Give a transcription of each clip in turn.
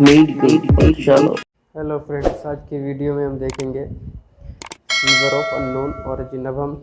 Medical पाठशाला। Hello friends, आज की वीडियो में हम देखेंगे फीवर ऑफ अननोन ऑरिजिन। अब हम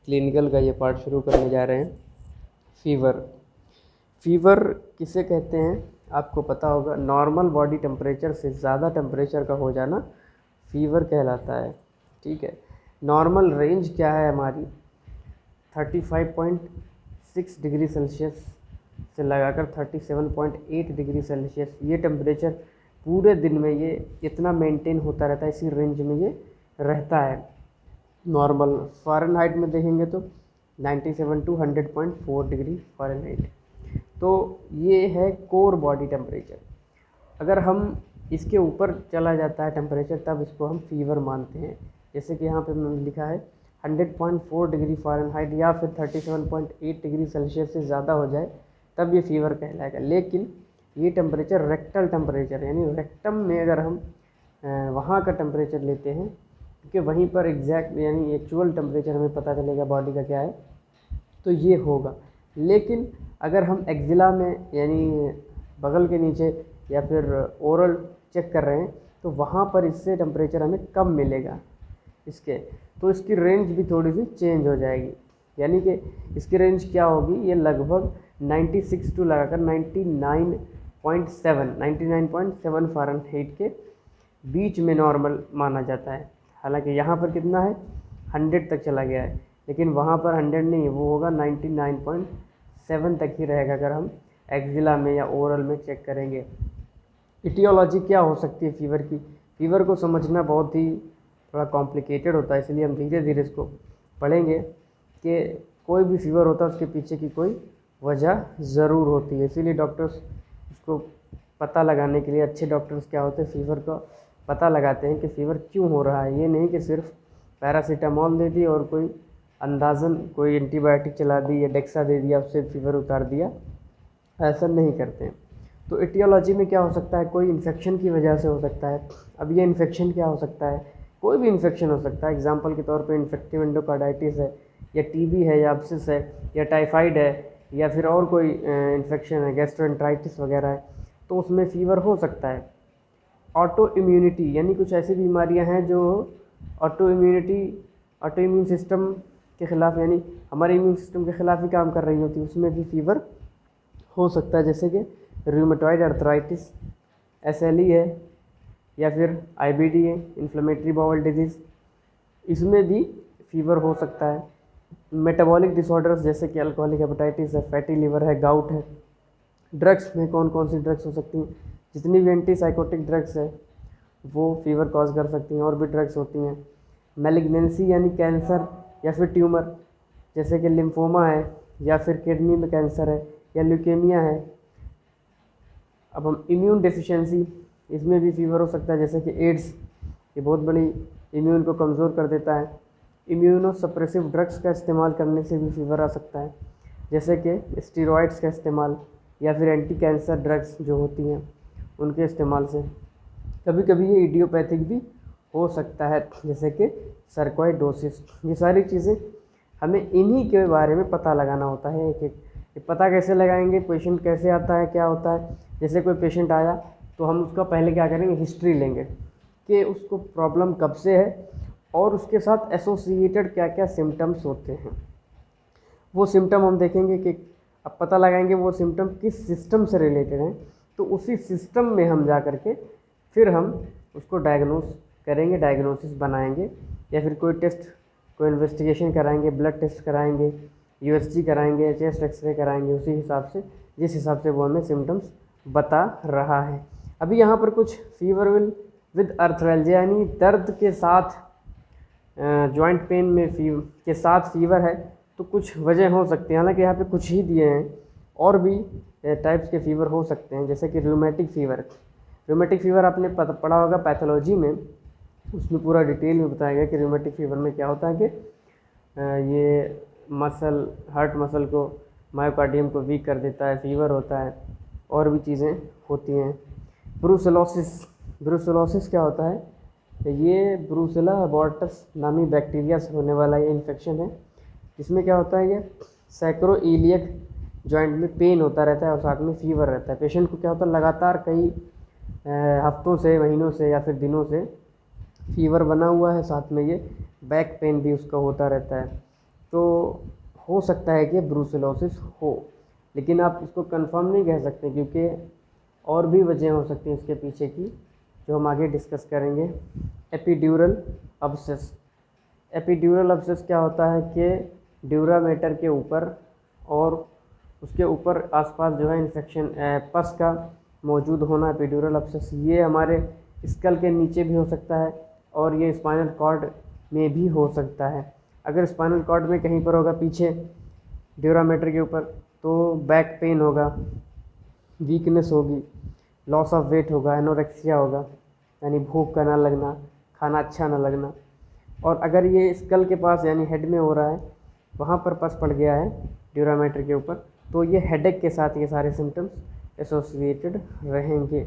क्लिनिकल का ये पार्ट शुरू करने जा रहे हैं। फीवर किसे कहते हैं आपको पता होगा। नॉर्मल बॉडी टेम्परेचर से ज़्यादा टेम्परेचर का हो जाना फीवर कहलाता है। ठीक है, नॉर्मल रेंज क्या है हमारी 35.6 डिग्री सेल्सियस से लगाकर 37.8 डिग्री सेल्सियस। ये टेम्परेचर पूरे दिन में ये इतना मेंटेन होता रहता है, इसी रेंज में ये रहता है। नॉर्मल फ़ारेनहाइट में देखेंगे तो 97 टू 100.4 डिग्री फ़ारेनहाइट। तो ये है कोर बॉडी टेम्परेचर। अगर हम इसके ऊपर चला जाता है टेम्परेचर, तब इसको हम फीवर मानते हैं। जैसे कि यहाँ पे मैंने लिखा है 100.4 डिग्री फ़ारेनहाइट या फिर 37.8 डिग्री सेल्सियस से ज़्यादा हो जाए तब ये फीवर कहलाएगा। लेकिन ये टेम्परेचर रेक्टल टेम्परेचर, यानी रेक्टम में अगर हम वहाँ का टेम्परेचर लेते हैं, क्योंकि वहीं पर एग्जैक्ट यानी एक्चुअल टेम्परेचर हमें पता चलेगा बॉडी का क्या है, तो ये होगा। लेकिन अगर हम एक्जिला में यानी बगल के नीचे या फिर ओरल चेक कर रहे हैं, तो वहाँ पर इससे टेम्परेचर हमें कम मिलेगा इसके, तो इसकी रेंज भी थोड़ी सी चेंज हो जाएगी। यानी कि इसकी रेंज क्या होगी, ये लगभग 96 टू लगाकर 99.7 फ़ारेनहाइट के बीच में नॉर्मल माना जाता है। हालांकि यहाँ पर कितना है 100 तक चला गया है, लेकिन वहाँ पर 100 नहीं है, वो होगा 99.7 तक ही रहेगा अगर हम एक्जिला में या ओरल में चेक करेंगे। इटियोलॉजी क्या हो सकती है फीवर की। फीवर को समझना बहुत ही थोड़ा कॉम्प्लिकेटेड होता है, इसलिए हम धीरे धीरे इसको पढ़ेंगे कि कोई भी फीवर होता है उसके पीछे की कोई वजह ज़रूर होती है। इसीलिए डॉक्टर्स इसको पता लगाने के लिए, अच्छे डॉक्टर्स क्या होते हैं, फीवर का पता लगाते हैं कि फ़ीवर क्यों हो रहा है। ये नहीं कि सिर्फ पैरासीटामॉल दे दी और कोई अंदाज़न कोई एंटीबायोटिक चला दी या डेक्सा दे दिया, उससे फीवर उतार दिया, ऐसा नहीं करते हैं। तो एटियोलॉजी में क्या हो सकता है, कोई इन्फेक्शन की वजह से हो सकता है। अब ये इन्फेक्शन क्या हो सकता है, कोई भी इन्फेक्शन हो सकता है। एग्जांपल के तौर पे इन्फेक्टिव एंडोकार्डाइटिस है, या टीबी है, या एब्सिस है, या टाइफाइड है, या फिर और कोई इन्फेक्शन है, गैस्ट्रोएंटराइटिस वगैरह है, तो उसमें फ़ीवर हो सकता है। ऑटो इम्यूनिटी यानी कुछ ऐसी बीमारियां हैं जो ऑटो इम्यून सिस्टम के ख़िलाफ़, यानी हमारे इम्यून सिस्टम के ख़िलाफ़ ही काम कर रही होती है, उसमें भी फीवर हो सकता है। जैसे कि रूमेटॉइड अर्थराइटिस, SLE है, या फिर IBD है, इन्फ्लेमेटरी बाउल डिजीज़, इसमें भी फीवर हो सकता है। मेटाबॉलिक डिसऑर्डर्स जैसे कि अल्कोहलिक हेपेटाइटिस है, फैटी लिवर है, गाउट है। ड्रग्स में कौन कौन सी ड्रग्स हो सकती हैं, जितनी भी एंटीसाइकोटिक ड्रग्स है वो फीवर कॉज कर सकती हैं, और भी ड्रग्स होती हैं। मैलिग्नेंसी यानी कैंसर या फिर ट्यूमर, जैसे कि लिम्फोमा है, या फिर किडनी में कैंसर है, या ल्यूकेमिया है। अब हम इम्यून डेफिशिएंसी, इसमें भी फीवर हो सकता है, जैसे कि एड्स, ये बहुत बड़ी इम्यून को कमज़ोर कर देता है। इम्यूनो सप्रेसिव ड्रग्स का इस्तेमाल करने से भी फीवर आ सकता है, जैसे कि स्टीरॉयड्स का इस्तेमाल, या फिर एंटी कैंसर ड्रग्स जो होती हैं उनके इस्तेमाल से। कभी कभी ये इडियोपैथिक भी हो सकता है, जैसे कि सर्कोइडोसिस। ये सारी चीज़ें हमें इन्हीं के बारे में पता लगाना होता है एक एक। ये पता कैसे लगाएंगे, पेशेंट कैसे आता है, क्या होता है। जैसे कोई पेशेंट आया तो हम उसका पहले क्या करेंगे, हिस्ट्री लेंगे कि उसको प्रॉब्लम कब से है और उसके साथ एसोसिएटेड क्या क्या सिम्टम्स होते हैं। वो सिम्टम हम देखेंगे कि अब पता लगाएंगे वो सिम्टम किस सिस्टम से रिलेटेड हैं, तो उसी सिस्टम में हम जा कर के फिर हम उसको डायग्नोस करेंगे, डायग्नोसिस बनाएंगे, या फिर कोई टेस्ट, कोई इन्वेस्टिगेशन कराएंगे, ब्लड टेस्ट कराएंगे, USG कराएंगे, चेस्ट एक्सरे कराएंगे, उसी हिसाब से जिस हिसाब से वो हमें सिम्टम्स बता रहा है। अभी यहाँ पर कुछ फीवर विद अर्थरैल्जिया यानी दर्द के साथ, जॉइंट पेन में के साथ फीवर है, तो कुछ वजह हो सकती हैं। हालांकि यहाँ पे कुछ ही दिए हैं, और भी टाइप्स के फीवर हो सकते हैं, जैसे कि रूमेटिक फ़ीवर। रूमेटिक फ़ीवर आपने पढ़ा होगा पैथोलॉजी में, उसमें पूरा डिटेल में बताया गया कि रूमेटिक फ़ीवर में क्या होता है कि ये मसल, हार्ट मसल को, मायोकार्डियम को वीक कर देता है, फीवर होता है, और भी चीज़ें होती हैं। ब्रूसेलोसिस क्या होता है, ये ब्रूसेला अबॉर्टस नामी बैक्टीरिया से होने वाला ये इन्फेक्शन है, इसमें क्या होता है, ये सैक्रोइलियक जॉइंट में पेन होता रहता है और साथ में फीवर रहता है। पेशेंट को क्या होता है, लगातार कई हफ्तों से, महीनों से या फिर दिनों से फीवर बना हुआ है, साथ में ये बैक पेन भी उसका होता रहता है, तो हो सकता है कि ब्रूसेलोसिस हो। लेकिन आप इसको कंफर्म नहीं कह सकते, क्योंकि और भी वजह हो सकती हैं इसके पीछे की, जो हम आगे डिस्कस करेंगे। Epidural obsess. एपिड्यूरल अब्सेस क्या होता है कि ड्यूरामेटर के ऊपर और उसके ऊपर आसपास जो है इन्फेक्शन, पस का मौजूद होना, एपिड्यूरल अब्सेस। ये हमारे स्कल के नीचे भी हो सकता है और ये स्पाइनल कॉर्ड में भी हो सकता है। अगर स्पाइनल कॉर्ड में कहीं पर होगा पीछे ड्यूरामेटर के ऊपर, तो बैक पेन होगा, वीकनेस होगी, लॉस ऑफ वेट होगा, एनोरेक्सिया होगा, यानी भूख का ना लगना, खाना अच्छा ना लगना। और अगर ये स्कल के पास यानी हेड में हो रहा है, वहाँ पर पस पड़ गया है ड्यूरामेटर के ऊपर, तो ये हेडेक के साथ ये सारे सिम्टम्स एसोसिएटेड रहेंगे।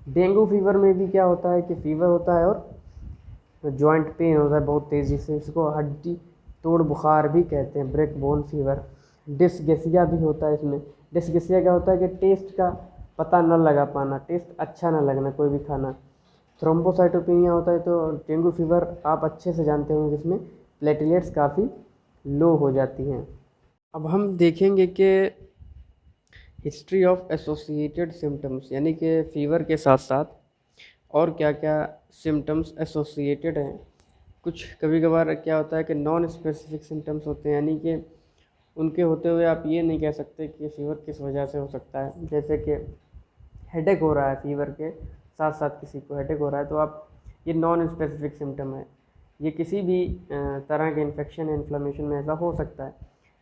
डेंगू फीवर में भी क्या होता है कि फीवर होता है और जॉइंट पेन होता है बहुत तेज़ी से, इसको हड्डी तोड़ बुखार भी कहते हैं, ब्रेक बोन फीवर। डिस्गेसिया भी होता है इसमें। डिस्गेसिया क्या होता है कि टेस्ट का पता न लगा पाना, टेस्ट अच्छा ना लगना कोई भी खाना। थ्रोम्बोसाइटोपेनिया होता है, तो डेंगू फीवर आप अच्छे से जानते होंगे, जिसमें प्लेटलेट्स काफ़ी लो हो जाती हैं। अब हम देखेंगे कि हिस्ट्री ऑफ एसोसिएटेड सिम्टम्स, यानी कि फ़ीवर के साथ साथ और क्या क्या सिम्टम्स एसोसिएटेड हैं। कुछ कभी कभार क्या होता है कि नॉन स्पेसिफिक सिम्टम्स होते हैं, यानी कि उनके होते हुए आप ये नहीं कह सकते कि फ़ीवर किस वजह से हो सकता है। जैसे कि हेडेक हो रहा है, फ़ीवर के साथ साथ किसी को हेडेक हो रहा है, तो आप, ये नॉन स्पेसिफिक सिम्टम है, ये किसी भी तरह के इन्फेक्शन इन्फ्लेमेशन में ऐसा हो सकता है।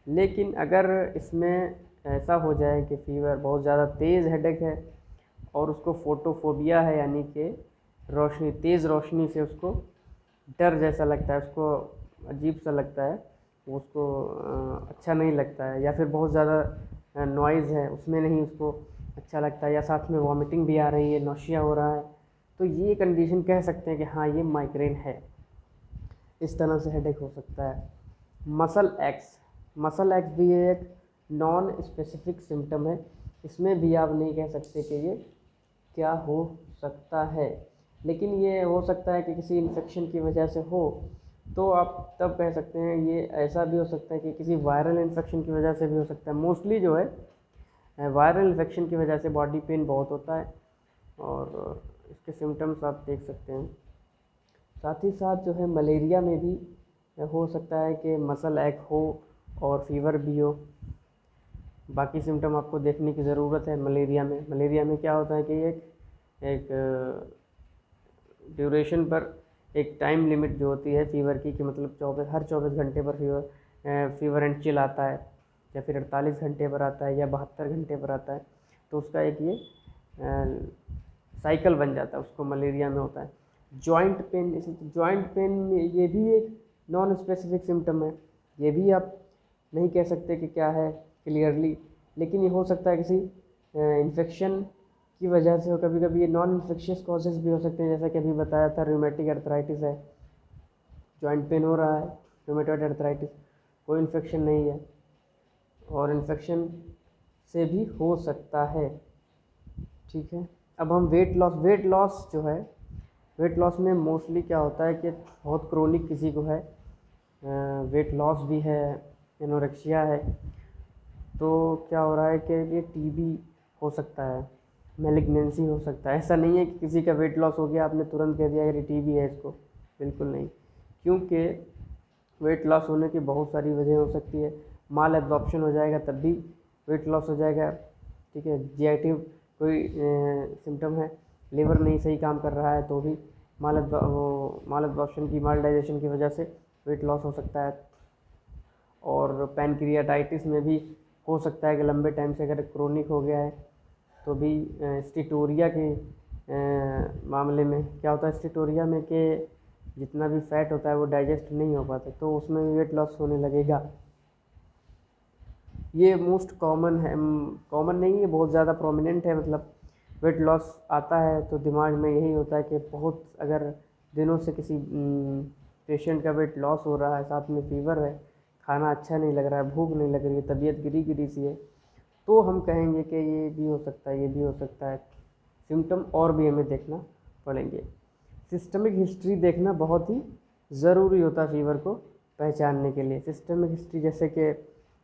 लेकिन अगर इसमें ऐसा हो जाए कि फ़ीवर बहुत ज़्यादा तेज़ हेडेक है और उसको फोटोफोबिया है, यानी कि रोशनी, तेज़ रोशनी से उसको डर जैसा लगता है, उसको अजीब सा लगता है, उसको अच्छा नहीं लगता है, या फिर बहुत ज़्यादा नॉइज़ है उसमें नहीं उसको अच्छा लगता है, या साथ में वॉमिटिंग भी आ रही है, नौशिया हो रहा है, तो ये कंडीशन कह सकते हैं कि हाँ ये माइग्रेन है। इस तरह से हेडेक हो सकता है। मसल एक्स, मसल एक्स भी एक नॉन स्पेसिफिक सिम्टम है, इसमें भी आप नहीं कह सकते कि ये क्या हो सकता है, लेकिन ये हो सकता है कि किसी इन्फेक्शन की वजह से हो, तो आप तब कह सकते हैं। ये ऐसा भी हो सकता है कि किसी वायरल इन्फेक्शन की वजह से भी हो सकता है। मोस्टली जो है वायरल इन्फेक्शन की वजह से बॉडी पेन बहुत होता है, और इसके सिम्टम्स आप देख सकते हैं। साथ ही साथ जो है मलेरिया में भी हो सकता है कि मसल एक हो और फीवर भी हो। बाकी सिम्टम आपको देखने की ज़रूरत है। मलेरिया में क्या होता है कि एक ड्यूरेशन पर एक टाइम लिमिट जो होती है फीवर की, कि मतलब हर 24 घंटे पर फीवर एंड चिल आता है, या फिर 48 घंटे पर आता है, या 72 घंटे पर आता है, तो उसका एक ये साइकिल बन जाता है, उसको मलेरिया में होता है। जॉइंट पेन, जॉइंट पेन में ये भी एक नॉन स्पेसिफिक सिम्टम है, ये भी आप नहीं कह सकते कि क्या है क्लियरली, लेकिन ये हो सकता है किसी इन्फेक्शन की वजह से हो। कभी कभी ये नॉन इन्फेक्शियस कॉजेज़ भी हो सकते हैं, जैसा कि अभी बताया था, रूमेटिक अर्थराइटिस है, जॉइंट पेन हो रहा है, रूमेटॉइड अर्थराइटिस, कोई इन्फेक्शन नहीं है, और इन्फेक्शन से भी हो सकता है। ठीक है, अब हम वेट लॉस जो है, वेट लॉस में मोस्टली क्या होता है कि बहुत क्रोनिक किसी को है, वेट लॉस भी है, एनोरेक्सिया है, तो क्या हो रहा है कि ये टीबी हो सकता है, मैलिग्नेंसी हो सकता है। ऐसा नहीं है कि किसी का वेट लॉस हो गया आपने तुरंत कह दिया कि टीबी है इसको, बिल्कुल नहीं, क्योंकि वेट लॉस होने की बहुत सारी वजह हो सकती है। माल एब्जॉर्प्शन हो जाएगा तब भी वेट लॉस हो जाएगा। ठीक है, जीआईटी कोई सिम्टम है, लीवर नहीं सही काम कर रहा है, तो भी माल एब्जॉर्प्शन की, माल डाइजेशन की वजह से वेट लॉस हो सकता है। और पैनक्रियाटाइटिस में भी हो सकता है कि लंबे टाइम से अगर क्रोनिक हो गया है, तो भी स्टीटोरिया के मामले में क्या होता है, स्टीटोरिया में कि जितना भी फैट होता है वो डाइजेस्ट नहीं हो पाता, तो उसमें भी वेट लॉस होने लगेगा। ये मोस्ट कॉमन है, कॉमन नहीं है, बहुत ज़्यादा प्रोमिनेंट है। मतलब वेट लॉस आता है तो दिमाग में यही होता है कि बहुत, अगर दिनों से किसी पेशेंट का वेट लॉस हो रहा है, साथ में फीवर है, खाना अच्छा नहीं लग रहा है, भूख नहीं लग रही है, तबीयत गिरी गिरी सी है, तो हम कहेंगे कि ये भी हो सकता है, ये भी हो सकता है। सिम्टम और भी हमें देखना पड़ेंगे। सिस्टमिक हिस्ट्री देखना बहुत ही ज़रूरी होता है फीवर को पहचानने के लिए। सिस्टमिक हिस्ट्री जैसे कि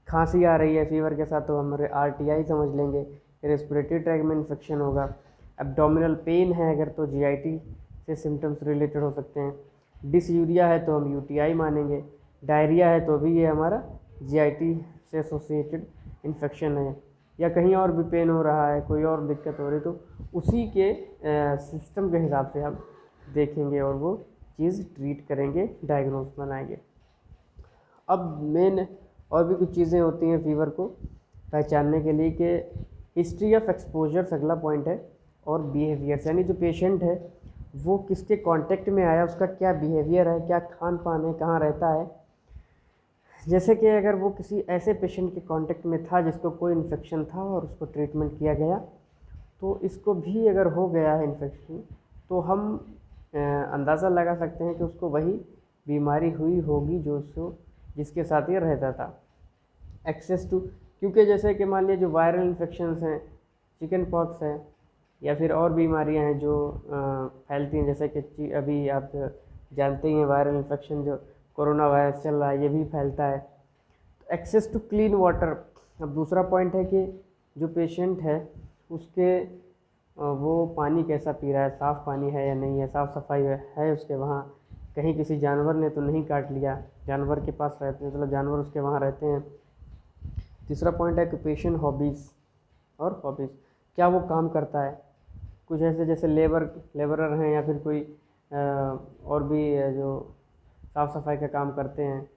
खांसी आ रही है फीवर के साथ तो हमारे RTI समझ लेंगे, रेस्पिरेटरी ट्रैक में इन्फेक्शन होगा। एब्डोमिनल पेन है अगर तो GIT से सिम्टम्स रिलेटेड हो सकते हैं। डिसयूरिया है तो हम UTI मानेंगे। डायरिया है तो भी ये हमारा GIT से एसोसिएटेड इन्फेक्शन है। या कहीं और भी पेन हो रहा है, कोई और दिक्कत हो रही तो उसी के सिस्टम के हिसाब से हम देखेंगे और वो चीज़ ट्रीट करेंगे, डायग्नोस बनाएंगे। अब मेन और भी कुछ चीज़ें होती हैं फीवर को पहचानने के लिए कि हिस्ट्री ऑफ एक्सपोजर्स अगला पॉइंट है, और बिहेवियर्स, यानी जो पेशेंट है वो किसके कांटेक्ट में आया, उसका क्या बिहेवियर है, क्या खान पान है, कहाँ रहता है। जैसे कि अगर वो किसी ऐसे पेशेंट के कांटेक्ट में था जिसको कोई इन्फेक्शन था और उसको ट्रीटमेंट किया गया, तो इसको भी अगर हो गया है इन्फेक्शन तो हम अंदाज़ा लगा सकते हैं कि उसको वही बीमारी हुई होगी जो उसको जिसके साथ ये रहता था। एक्सेस टू, क्योंकि जैसे कि मान लीजिए जो वायरल इन्फेक्शंस हैं, चिकन पॉक्स है या फिर और बीमारियां हैं जो फैलती हैं, जैसे कि अभी आप जानते ही हैं वायरल इन्फेक्शन जो कोरोना वायरस चल रहा है ये भी फैलता है। तो एक्सेस टू क्लीन वाटर। अब दूसरा पॉइंट है कि जो पेशेंट है उसके वो पानी कैसा पी रहा है, साफ़ पानी है या नहीं है, साफ़ सफाई है उसके वहाँ, कहीं किसी जानवर ने तो नहीं काट लिया, जानवर के पास रहते हैं मतलब जानवर उसके वहाँ रहते हैं। तीसरा पॉइंट है कि पेशेंट हॉबीज़, और हॉबीज़ क्या वो काम करता है, कुछ ऐसे जैसे लेबरर हैं या फिर कोई और भी जो साफ़ सफाई का काम करते हैं,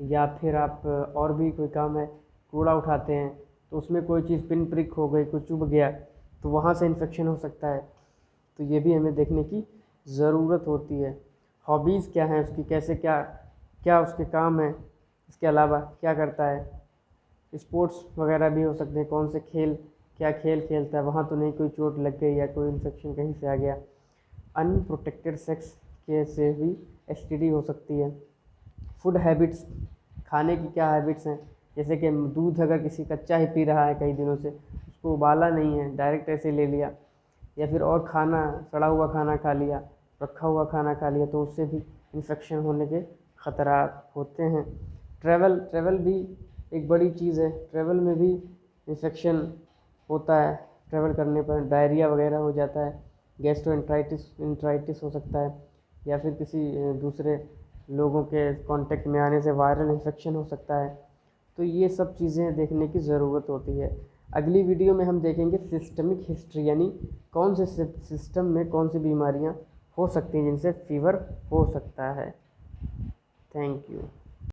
या फिर आप और भी कोई काम है, कूड़ा उठाते हैं तो उसमें कोई चीज़ पिन प्रिक हो गई, कुछ चुभ गया तो वहाँ से इन्फेक्शन हो सकता है। तो ये भी हमें देखने की ज़रूरत होती है। हॉबीज़ क्या हैं उसकी, कैसे क्या क्या उसके काम है, इसके अलावा क्या करता है। स्पोर्ट्स वगैरह भी हो सकते हैं, कौन से खेल, क्या खेल खेलता है, वहाँ तो नहीं कोई चोट लग गई या कोई इन्फेक्शन कहीं से आ गया। अनप्रोटेक्टेड सेक्स के से भी STD हो सकती है। फूड हैबिट्स, खाने की क्या हैबिट्स हैं, जैसे कि दूध अगर किसी कच्चा ही पी रहा है कई दिनों से, उसको उबाला नहीं है, डायरेक्ट ऐसे ले लिया, या फिर और खाना, सड़ा हुआ खाना खा लिया, रखा हुआ खाना खा लिया, तो उससे भी इन्फेक्शन होने के ख़तरा होते हैं। ट्रैवल भी एक बड़ी चीज़ है, ट्रैवल में भी इन्फेक्शन होता है, ट्रैवल करने पर डायरिया वगैरह हो जाता है, इंट्राइटिस हो सकता है, या फिर किसी दूसरे लोगों के कांटेक्ट में आने से वायरल इन्फेक्शन हो सकता है। तो ये सब चीज़ें देखने की ज़रूरत होती है। अगली वीडियो में हम देखेंगे सिस्टमिक हिस्ट्री, यानी कौन से सिस्टम में कौन सी बीमारियां हो सकती हैं जिनसे फीवर हो सकता है। Thank you.